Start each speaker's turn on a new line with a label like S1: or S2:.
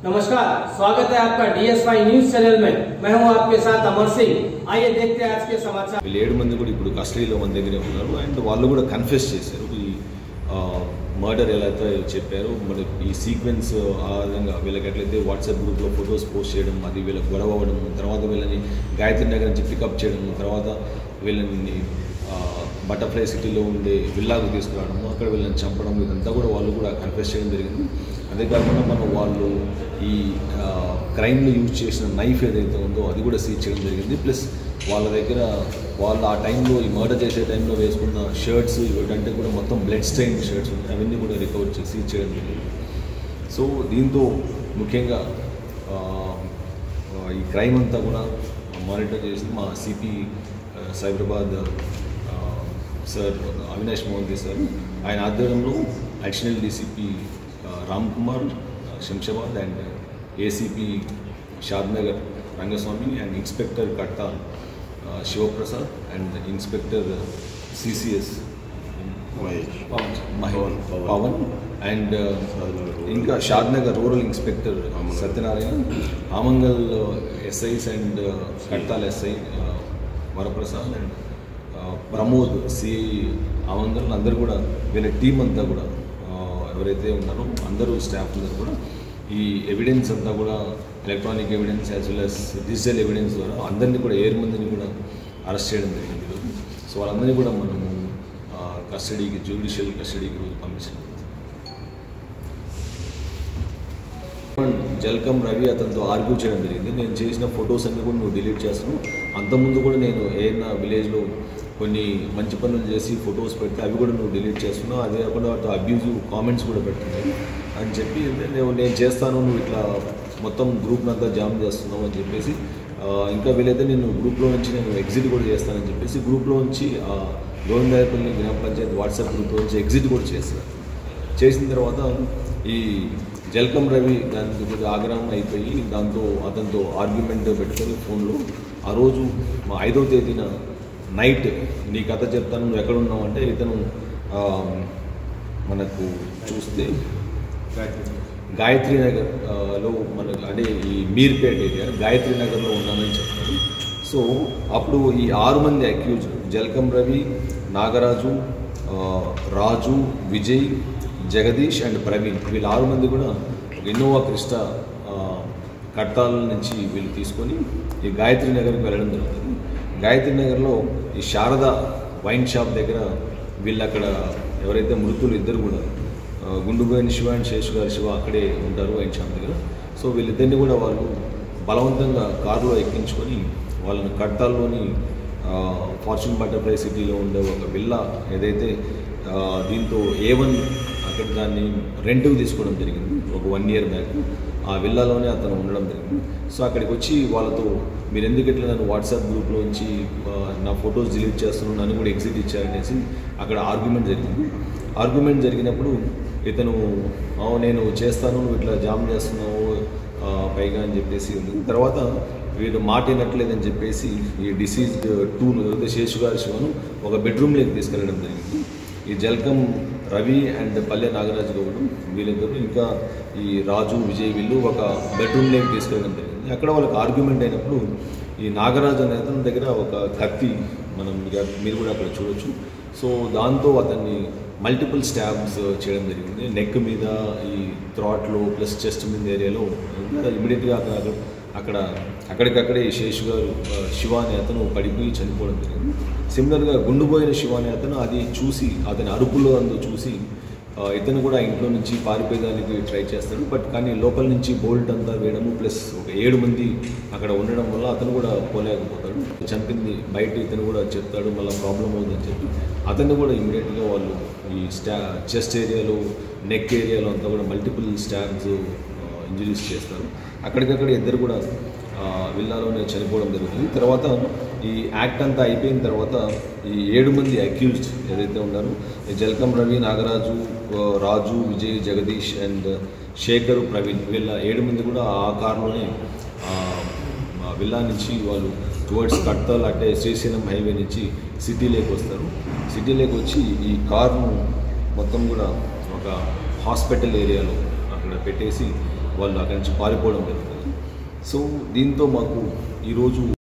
S1: नमस्कार, स्वागत है आपका DSY न्यूज चैनल में। मैं हूं आपके साथ अमर सिंह। आइए देखते हैं आज के समाचार।
S2: వీళ్ళు 7 మంది కూడా ఇప్పుడు కస్టడీలో మన దగ్గరే ఉన్నారు అండ్ వాళ్ళు కూడా కన్ఫెస్ చేశారు ఈ మర్డర్ ఎలా అయితే చెప్పారు మన ఈ సీక్వెన్స్ ఆ విధంగా వీళ్ళకి ఎట్లయితే వాట్సాప్ గ్రూప్లో ఫొటోస్ పోస్ట్ చేయడం అది వీళ్ళకి గొడవ అవ్వడం తర్వాత వీళ్ళని గాయత్రి నగర్ నుంచి పికప్ చేయడం తర్వాత వీళ్ళని బటర్ఫ్లై సిటీలో ఉండే విల్లాకు తీసుకురావడం అక్కడ వీళ్ళని చంపడం ఇదంతా కూడా వాళ్ళు కూడా కన్ఫెస్ చేయడం జరిగింది. అదే కాకుండా మనం వాళ్ళు ఈ క్రైమ్లో యూజ్ చేసిన నైఫ్ ఏదైతే ఉందో అది కూడా సీజ్ చేయడం జరిగింది. ప్లస్ వాళ్ళ దగ్గర వాళ్ళు ఆ టైంలో ఈ మర్డర్ చేసే టైంలో వేసుకున్న షర్ట్స్ ఇవంటే కూడా మొత్తం బ్లడ్ స్టెయిన్ షర్ట్స్ ఉన్నాయి అవన్నీ కూడా రికవర్ చేసి సీజ్ చేయడం జరిగింది. సో దీంతో ముఖ్యంగా ఈ క్రైమ్ అంతా కూడా మానిటర్ చేసి మా CP Cyberabad sir Avinash Mohanty sir ఆయన ఆధ్వర్యంలో additional DCP Ram Kumar Shamshabad and ACP Shadnagar Rangaswamy and inspector Katta Shivaprasad and inspector CCS Pavan and ఇంకా Shadnagar rural inspector Satyanarayana Amangal SIs and Kattal SI Varaprasad and Pramod CI Amangal అందరూ కూడా వీళ్ళ టీం అంతా కూడా ఎవరైతే ఉన్నారో అందరూ స్టాఫ్ అందరూ కూడా ఈ ఎవిడెన్స్ అంతా కూడా electronic evidence as well as digital evidence ద్వారా అందరినీ కూడా 7 మందిని కూడా అరెస్ట్ చేయడం జరిగింది. సో వాళ్ళందరినీ కూడా మనము కస్టడీకి జ్యుడిషియల్ కస్టడీకి రోజు పంపించాం. జల్కం రవి అతనితో ఆర్గ్యూ చేయడం జరిగింది. నేను చేసిన ఫొటోస్ అన్నీ కూడా నువ్వు డిలీట్ చేస్తున్నావు, అంతకుముందు కూడా నేను ఏదైనా విలేజ్లో కొన్ని మంచి పనులు చేసి ఫొటోస్ పెడితే అవి కూడా నువ్వు డిలీట్ చేస్తున్నావు, అదే కాకుండా వాటితో అబ్యూజివ్ కామెంట్స్ కూడా పెడుతున్నాయి అని చెప్పి నేను చేస్తాను, నువ్వు ఇట్లా మొత్తం గ్రూప్ని అంతా జామ్ చేస్తున్నావు అని చెప్పేసి ఇంకా వీలైతే నేను గ్రూప్లో నుంచి నేను ఎగ్జిట్ కూడా చేస్తానని చెప్పేసి గ్రూప్లో నుంచి గోవిందాయపల్లి గ్రామ పంచాయతీ వాట్సాప్ గ్రూప్లో నుంచి ఎగ్జిట్ కూడా చేస్తారు. చేసిన తర్వాత ఈ జల్కం రవి దానికి కొద్దిగా ఆగ్రహం అయిపోయి దాంతో అతనితో ఆర్గ్యుమెంట్ పెట్టుకొని ఫోన్లో ఆ రోజు మా 5వ తేదీన నైట్ నీ కథ చెప్తాను నువ్వు ఎక్కడ ఉన్నావు అంటే ఇతను మనకు చూస్తే గాయత్రి నగర్లో మనకు అంటే ఈ మీర్పేట ఏరియా గాయత్రి నగర్లో ఉన్నానని చెప్తాడు. సో అప్పుడు ఈ 6 మంది అక్యూజ్ జల్కం రవి, నాగరాజు, రాజు, విజయ్, జగదీష్ అండ్ ప్రవీణ్ వీళ్ళు 6 మంది కూడా ఇన్నోవా క్రిస్టా కట్టాల నుంచి వీళ్ళు తీసుకొని ఈ గాయత్రి నగర్కి వెళ్ళడం జరుగుతుంది. గాయత్రి నగర్లో ఈ శారద వైన్ షాప్ దగ్గర వీళ్ళు అక్కడ ఎవరైతే మృతులు ఇద్దరు కూడా గుండుబోయిన శివ అండ్ శేషు గారి శివ అక్కడే ఉంటారు వైన్ షాప్ దగ్గర. సో వీళ్ళిద్దరిని కూడా వాళ్ళు బలవంతంగా కారులో ఎక్కించుకొని వాళ్ళని కట్టాల్లోని ఫార్చ్యూన్ బటర్ఫ్లై సిటీలో ఉండే ఒక విల్లా ఏదైతే దీంతో A1 అక్కడ దాన్ని రెంట్కి తీసుకోవడం జరిగింది ఒక 1 year బ్యాక్. ఆ విల్లాలోనే అతను ఉండడం జరిగింది. సో అక్కడికి వచ్చి వాళ్ళతో మీరు ఎందుకు ఎట్లా నన్ను వాట్సాప్ గ్రూప్లో నుంచి నా ఫొటోస్ డిలీట్ చేస్తున్నాను నన్ను కూడా ఎగ్జిట్ ఇచ్చారనేసి అక్కడ ఆర్గ్యుమెంట్ జరిగింది. ఆర్గ్యుమెంట్ జరిగినప్పుడు ఇతను నేను చేస్తాను నువ్వు ఇట్లా జామ్ చేస్తున్నావు పైగా అని చెప్పేసి ఉంది. తర్వాత వీడు మాట వినట్లేదని చెప్పేసి ఈ డిసీజ్డ్ 2 శేషు గారి శివను ఒక బెడ్రూమ్లోకి తీసుకెళ్ళడం జరిగింది. ఈ జల్కం రవి అండ్ పల్లె నాగరాజు గౌడ్ వీళ్ళిద్దరు ఇంకా ఈ రాజు, విజయ్ వీళ్ళు ఒక బెడ్రూమ్లోకి తీసుకెళ్ళడం జరిగింది. అక్కడ వాళ్ళకి ఆర్గ్యుమెంట్ అయినప్పుడు ఈ నాగరాజు అనే అతని దగ్గర ఒక కత్తి మీరు కూడా అక్కడ చూడొచ్చు. సో దాంతో అతన్ని మల్టిపుల్ స్టాబ్స్ చేయడం జరిగింది. నెక్ మీద, ఈ థ్రాట్లో ప్లస్ చెస్ట్ మీద ఏరియాలో ఇమీడియట్గా అక్కడికక్కడే ఈ శేషు గారు శివ అనే అతను పడిపోయి చనిపోవడం జరిగింది. సిమిలర్గా గుండుపోయిన శివ అనే అతను అది చూసి అతని అరుపులో చూసి ఇతను కూడా ఇంట్లో నుంచి పారిపోయేదానికి ట్రై చేస్తాడు. బట్ కానీ లోపల నుంచి బోల్ట్ అంతా వేయడము ప్లస్ ఒక 7 మంది అక్కడ ఉండడం వల్ల అతను కూడా పోలేకపోతాడు. చంపింది బయట ఇతను కూడా చెప్తాడు, మళ్ళీ ప్రాబ్లం అవుతుందని చెప్పి అతన్ని కూడా ఇమీడియట్గా వాళ్ళు ఈ చెస్ట్ ఏరియాలో, నెక్ ఏరియాలో అంతా కూడా మల్టిపుల్ స్టాబ్స్ ఇంజరీస్ చేస్తారు. అక్కడికక్కడ ఇద్దరు కూడా విల్లాలోనే చనిపోవడం జరుగుతుంది. తర్వాత ఈ యాక్ట్ అంతా అయిపోయిన తర్వాత ఈ 7 మంది అక్యూజ్డ్ ఏదైతే ఉన్నారో ఈ జల్కం రవి, నాగరాజు, రాజు, విజయ్, జగదీష్ అండ్ శేఖరు, ప్రవీణ్ వీళ్ళ 7 మంది కూడా ఆ కారులోనే విల్లా నుంచి వాళ్ళు టువర్డ్స్ కట్టాల్ అంటే శ్రీశైలం హైవే నుంచి సిటీలోకి వస్తారు. సిటీలోకి వచ్చి ఈ కార్ను మొత్తం కూడా ఒక హాస్పిటల్ ఏరియాలో అక్కడ పెట్టేసి వాళ్ళు అక్కడి నుంచి పారిపోవడం జరిగింది. సో దీంతో మాకు ఈరోజు